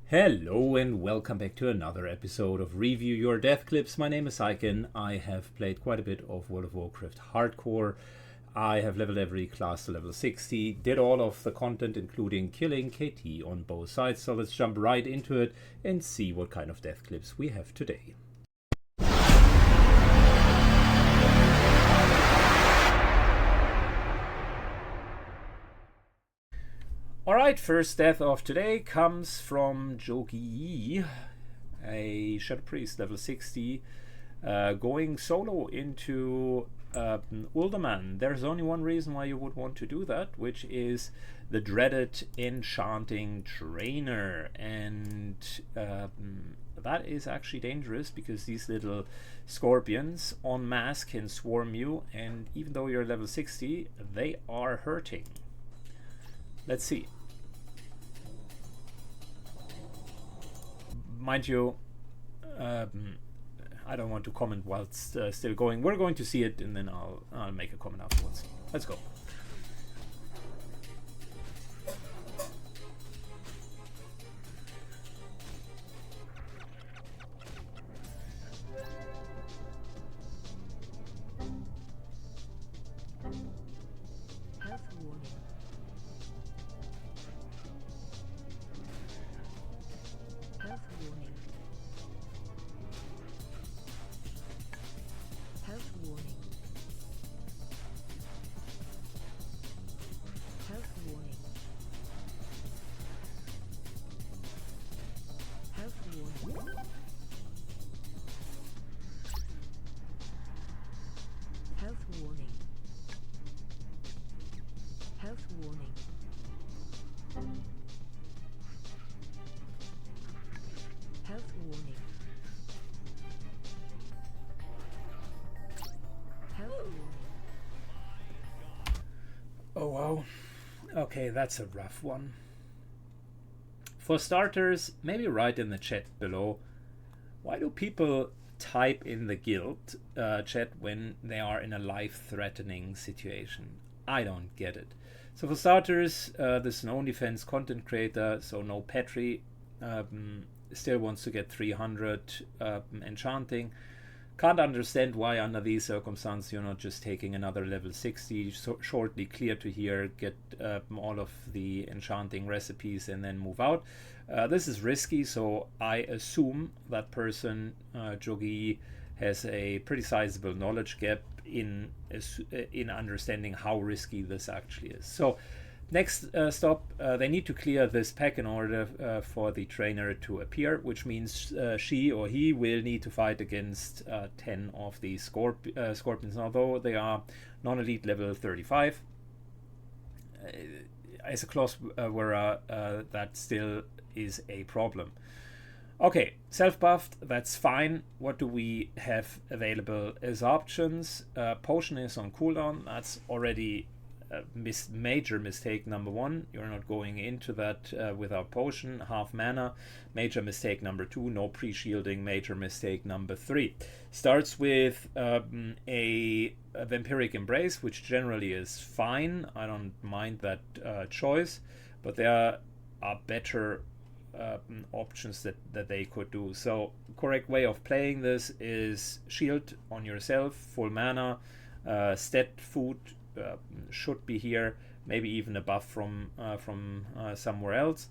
Hello and welcome back to another episode of Review Your Death Clips. My name is Syken. I have played quite a bit of World of Warcraft Hardcore. I have leveled every class to level 60, did all of the content including killing KT on both sides. So let's jump right into it and see what kind of death clips we have today. Alright, first death of today comes from Jogi, a Shadow Priest level 60, going solo into Uldaman. There's only one reason why you would want to do that, which is the dreaded enchanting trainer. And that is actually dangerous because these little scorpions en masse can swarm you, and even though you're level 60, they are hurting. Let's see. Mind you, I don't want to comment while it's still going. We're going to see it, and then I'll make a comment afterwards. Let's go. Oh wow, okay, that's a rough one. For starters, maybe write in the chat below, why do people type in the guild chat when they are in a life-threatening situation? I don't get it. So for starters, this is an own defense content creator, so no Petri, still wants to get 300 enchanting. Can't understand why under these circumstances you're not just taking another level 60, shortly clear to here, get all of the enchanting recipes and then move out. This is risky, so I assume that person, Jogi, has a pretty sizable knowledge gap in understanding how risky this actually is. So next stop, they need to clear this pack in order for the trainer to appear, which means she or he will need to fight against 10 of these scorpions. Although they are non-elite level 35, as a class wearer, that still is a problem. Okay, self-buffed, that's fine. What do we have available as options? Potion is on cooldown. That's already major mistake number one. You're not going into that without potion. Half mana. Major mistake number two. No pre-shielding. Major mistake number three. Starts with a vampiric embrace, which generally is fine. I don't mind that choice, but there are better options that they could do. So correct way of playing this is shield on yourself, full mana, stat food should be here, maybe even a buff from somewhere else.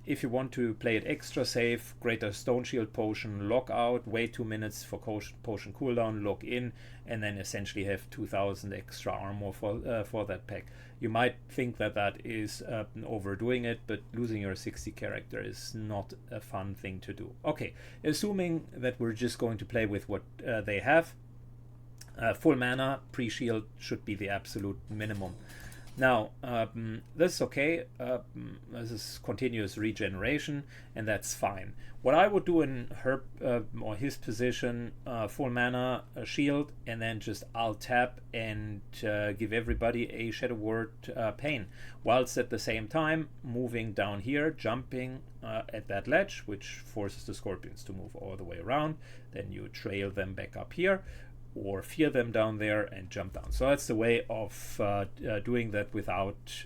If you want to play it extra safe, greater stone shield potion, lock out, wait 2 minutes for potion cooldown, lock in, and then essentially have 2000 extra armor for that pack. You might think that is overdoing it, but losing your 60 character is not a fun thing to do. Okay, assuming that we're just going to play with what they have, full mana, pre-shield should be the absolute minimum. Now, this is okay. This is continuous regeneration, and that's fine. What I would do in her or his position, full mana, a shield, and then just alt tap and give everybody a Shadow Word Pain, whilst at the same time moving down here, jumping at that ledge, which forces the scorpions to move all the way around. Then you trail them back up here, or fear them down there and jump down. So that's the way of doing that without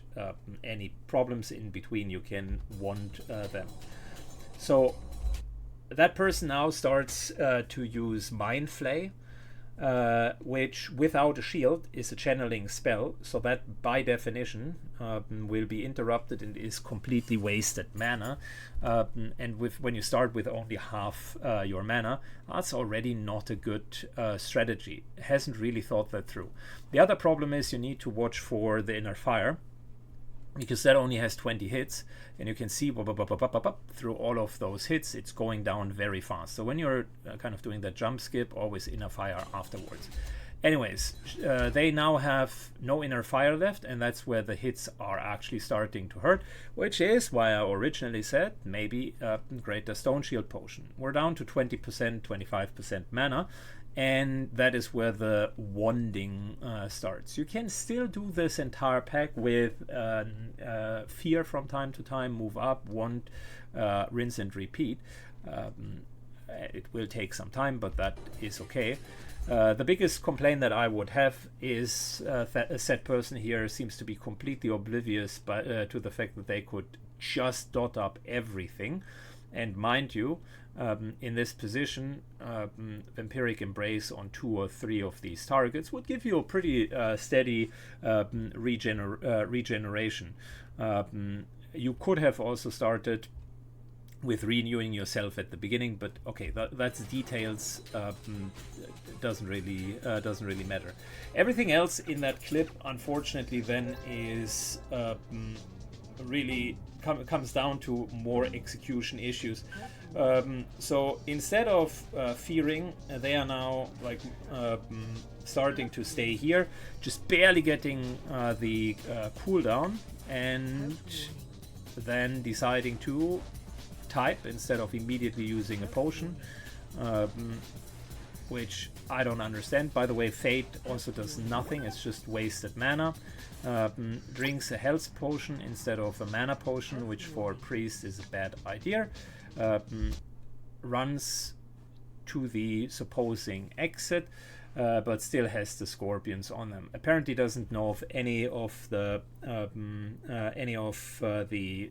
any problems in between. You can wand them. So that person now starts to use Mind Flay, which without a shield is a channeling spell, so that by definition will be interrupted and is completely wasted mana. And when you start with only half your mana, that's already not a good strategy. Hasn't really thought that through. The other problem is you need to watch for the Inner Fire, because that only has 20 hits, and you can see through all of those hits it's going down very fast. So when you're kind of doing that jump skip, always Inner Fire afterwards. Anyways, they now have no Inner Fire left, and that's where the hits are actually starting to hurt, which is why I originally said maybe Greater Stone Shield Potion. We're down to 20%, 25% mana, and that is where the wanding starts. You can still do this entire pack with Fear from time to time, move up, wand, rinse and repeat. It will take some time, but that is okay. The biggest complaint that I would have is that a set person here seems to be completely oblivious to the fact that they could just dot up everything. And mind you, in this position, Vampiric Embrace on 2 or 3 of these targets would give you a pretty steady regeneration. You could have also started with renewing yourself at the beginning, but okay, that's details. Doesn't really matter. Everything else in that clip, unfortunately, then is really comes down to more execution issues. So instead of fearing, they are now like starting to stay here, just barely getting the cooldown, and then deciding to type instead of immediately using a potion, which I don't understand. By the way, Fate also does nothing, it's just wasted mana. Drinks a health potion instead of a mana potion, which for priest is a bad idea. Runs to the supposing exit, but still has the scorpions on them. Apparently doesn't know of any of the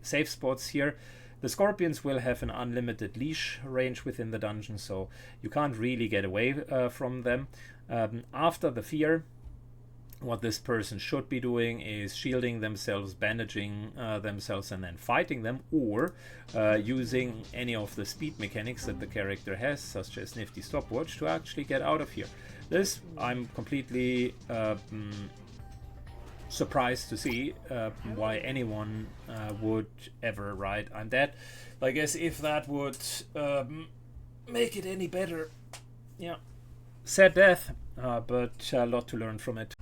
safe spots here. The scorpions will have an unlimited leash range within the dungeon, so you can't really get away from them. After the fear, what this person should be doing is shielding themselves, bandaging themselves, and then fighting them, or using any of the speed mechanics that the character has, such as Nifty Stopwatch, to actually get out of here. This I'm completely surprised to see why anyone would ever write I'm dead. I guess if that would make it any better. Yeah, sad death, but a lot to learn from it.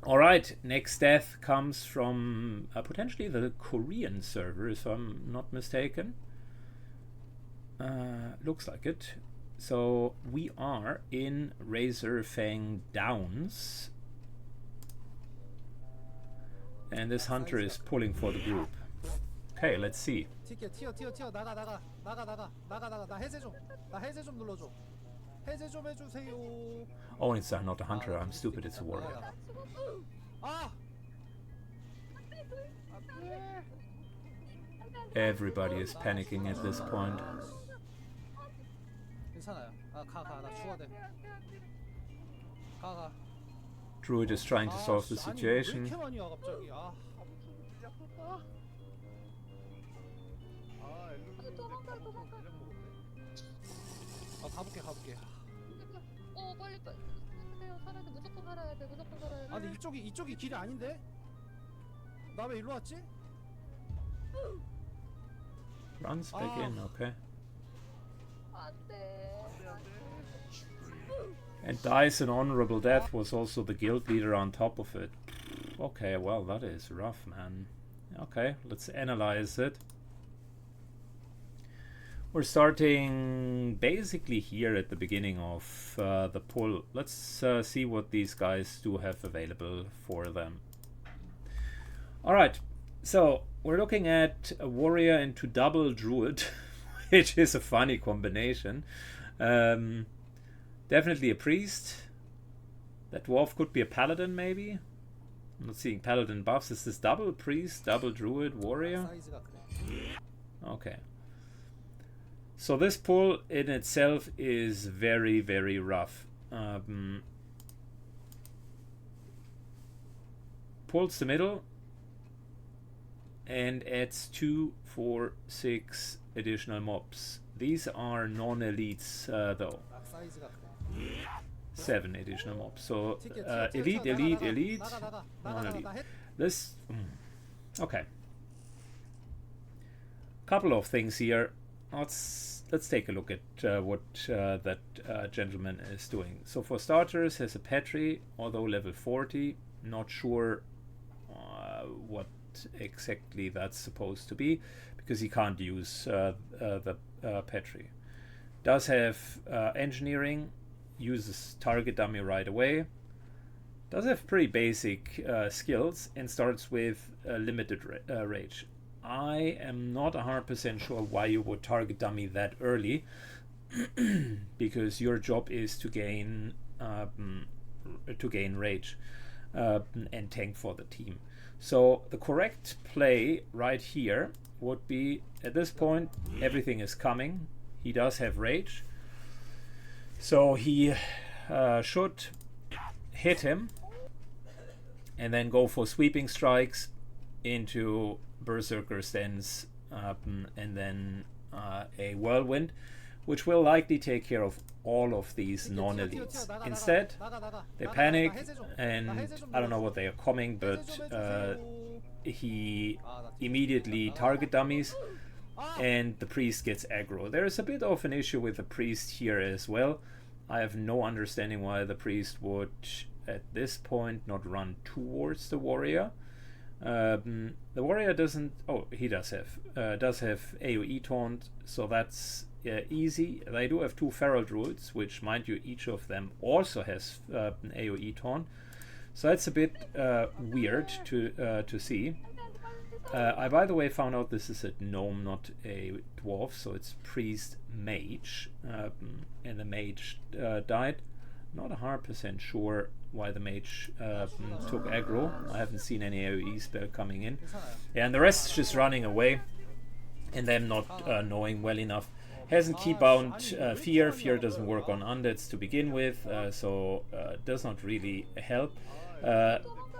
Alright, next death comes from potentially the Korean server, if I'm not mistaken. Looks like it. So we are in Razorfang Downs, and this hunter is pulling for the group. Okay, let's see. Oh, it's not a hunter. I'm stupid. It's a warrior. Everybody is panicking at this point. Druid is trying to solve the situation. 아니 이쪽이 길이 아닌데? 나 왜 일로 왔지? Runs back in, okay. And dies an honorable death, was also the guild leader on top of it. Okay, well, that is rough, man. Okay, let's analyze it. We're starting basically here at the beginning of the pull. Let's see what these guys do have available for them. Alright, so we're looking at a warrior into double druid, which is a funny combination. Definitely a priest. That dwarf could be a paladin, maybe. I'm not seeing paladin buffs. Is this double priest, double druid, warrior? Okay. So this pull in itself is very, very rough. Pulls the middle and adds 2, 4, 6 additional mobs. These are non-elites though. 락 사이즈 같아. 7 additional mobs. So 튀겨, elite, 튀어, elite, 나가, elite, 나가, non-elite. 나 해. This okay. Couple of things here. Let's take a look at what that gentleman is doing. So for starters, has a Petri, although level 40. Not sure what exactly that's supposed to be, because he can't use the Petri. Does have engineering, uses target dummy right away. Does have pretty basic skills and starts with limited rage. I am not 100% sure why you would target dummy that early, because your job is to gain rage and tank for the team. So the correct play right here would be, at this point everything is coming. He does have rage, so he should hit him and then go for sweeping strikes into berserker stance, and then a whirlwind, which will likely take care of all of these non-elites. Instead, they panic, and I don't know what they are coming, but he immediately target dummies, and the priest gets aggro. There is a bit of an issue with the priest here as well. I have no understanding why the priest would, at this point, not run towards the warrior. The warrior doesn't. Oh, he does have AoE taunt, so that's easy. They do have 2 feral druids, which, mind you, each of them also has an AoE taunt. So that's a bit weird to see. I, by the way, found out this is a gnome, not a dwarf, so it's priest mage, and the mage died. Not 100% sure why the mage took aggro. I haven't seen any AoE spell coming in. Yeah, and the rest is just running away, and them not knowing well enough. Hasn't keybound fear. Fear doesn't work on undeads to begin with, so does not really help.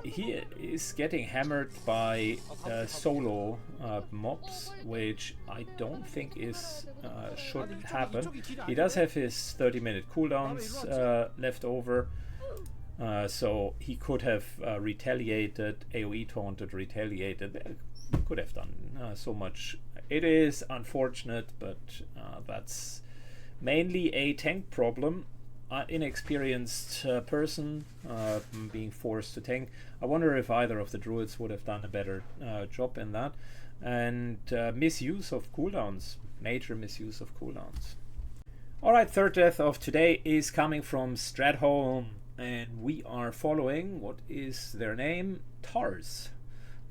He is getting hammered by solo mobs, which I don't think is should happen. He does have his 30-minute cooldowns left over, so he could have retaliated, AoE taunted, retaliated. Could have done so much. It is unfortunate, but that's mainly a tank problem. Inexperienced person being forced to tank. I wonder if either of the druids would have done a better job in that. And misuse of cooldowns. Major misuse of cooldowns. Alright, third death of today is coming from Stratholme. And we are following, what is their name? Tars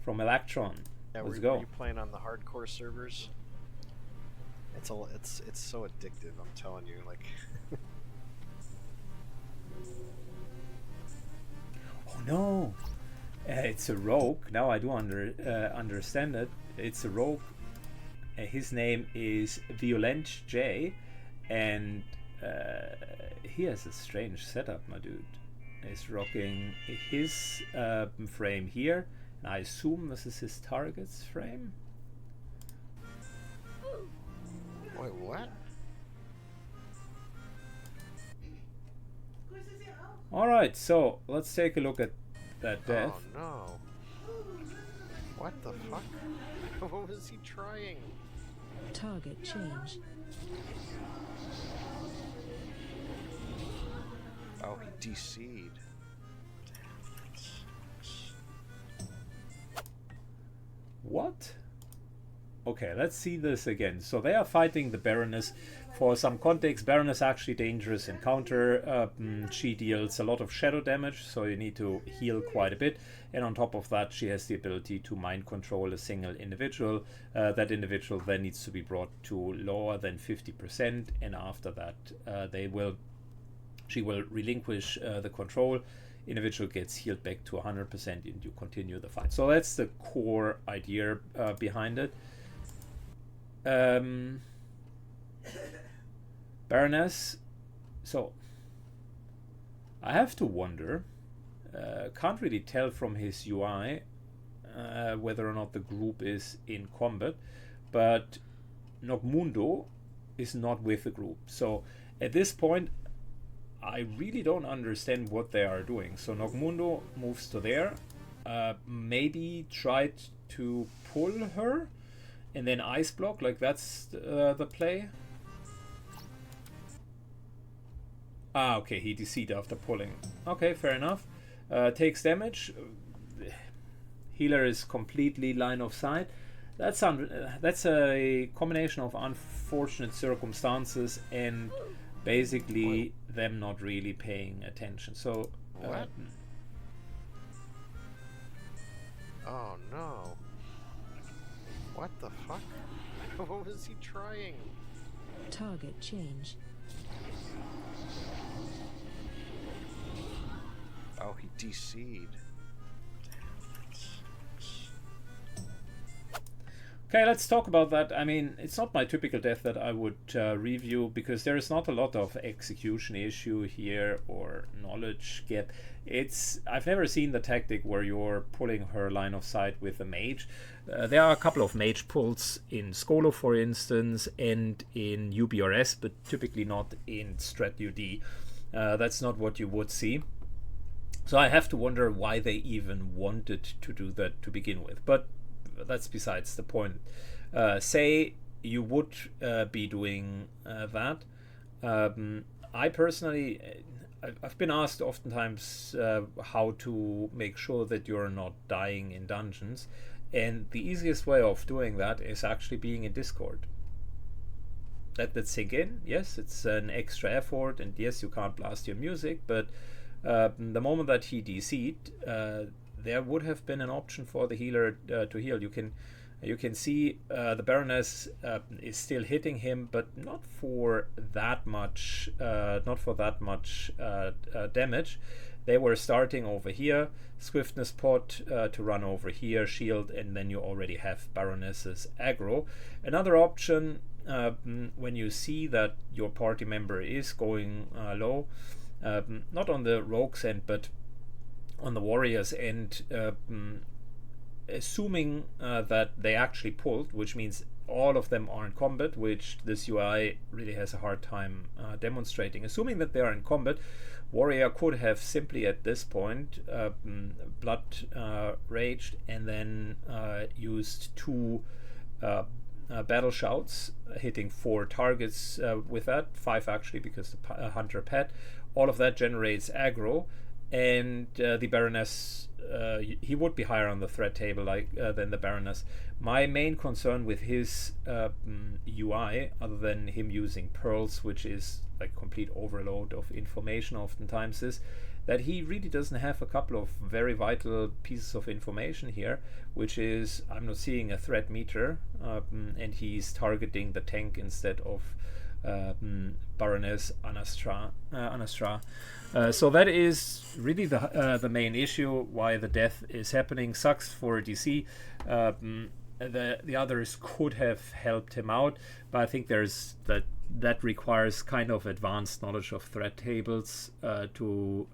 from Electron. Yeah, Let's were go. you playing on the hardcore servers? It's so addictive, I'm telling you, like. Oh no! It's a rogue. Now I do understand it. It's a rogue. His name is Violent J, and he has a strange setup, my dude. He's rocking his frame here, and I assume this is his target's frame. Wait, what? Alright, so let's take a look at that death. Oh no. What the fuck? What was he trying? Target change. Oh, he DC'd. What? Okay, let's see this again. So they are fighting the Baroness. For some context, Baroness actually dangerous encounter. She deals a lot of shadow damage, so you need to heal quite a bit. And on top of that, she has the ability to mind control a single individual. That individual then needs to be brought to lower than 50%, and after that, she will relinquish the control. Individual gets healed back to 100%, and you continue the fight. So that's the core idea behind it. Baroness. So I have to wonder. Can't really tell from his UI whether or not the group is in combat, but Nogmundo is not with the group. So at this point, I really don't understand what they are doing. So Nogmundo moves to there, maybe tried to pull her, and then ice block, like that's the play. Ah, okay, he DC'd after pulling. Okay, fair enough. Takes damage. Healer is completely line of sight. That's a combination of unfortunate circumstances and basically them not really paying attention. So What? Oh no. What the fuck? What was he trying? Target change. Oh, he DC'd. okay, let's talk about that. I mean, it's not my typical death that I would review because there is not a lot of execution issue here or knowledge gap. I've never seen the tactic where you're pulling her line of sight with a mage. There are a couple of mage pulls in Skolo, for instance, and in UBRS, but typically not in Strat UD. That's not what you would see. So I have to wonder why they even wanted to do that to begin with. But that's besides the point. Say you would be doing that. I personally, I've been asked oftentimes how to make sure that you're not dying in dungeons. And the easiest way of doing that is actually being in Discord. Let that sink in. Yes, it's an extra effort, and yes, you can't blast your music, but the moment that he DC'd, there would have been an option for the healer to heal. You can see the Baroness is still hitting him, but not for that much. Damage. They were starting over here, swiftness pot to run over here, shield, and then you already have Baroness's aggro. Another option when you see that your party member is going low. Not on the rogue's end, but on the warrior's end, assuming that they actually pulled, which means all of them are in combat, which this UI really has a hard time demonstrating. Assuming that they are in combat, warrior could have simply at this point blood raged and then used 2 battle shouts, hitting 4 targets with that, 5 actually, because the hunter pet. All of that generates aggro, and the Baroness, he would be higher on the threat table than the Baroness. My main concern with his UI, other than him using pearls, which is like complete overload of information oftentimes, is that he really doesn't have a couple of very vital pieces of information here, which is I'm not seeing a threat meter, and he's targeting the tank instead of Baroness Anastra. So that is really the main issue why the death is happening. Sucks for DC. The others could have helped him out, but I think there's that requires kind of advanced knowledge of threat tables to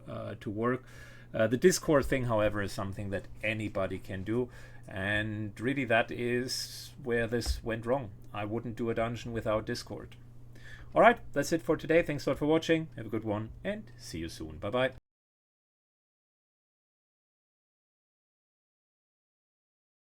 work. The Discord thing, however, is something that anybody can do, and really that is where this went wrong. I wouldn't do a dungeon without Discord. Alright, that's it for today. Thanks a lot for watching. Have a good one, and see you soon. Bye bye.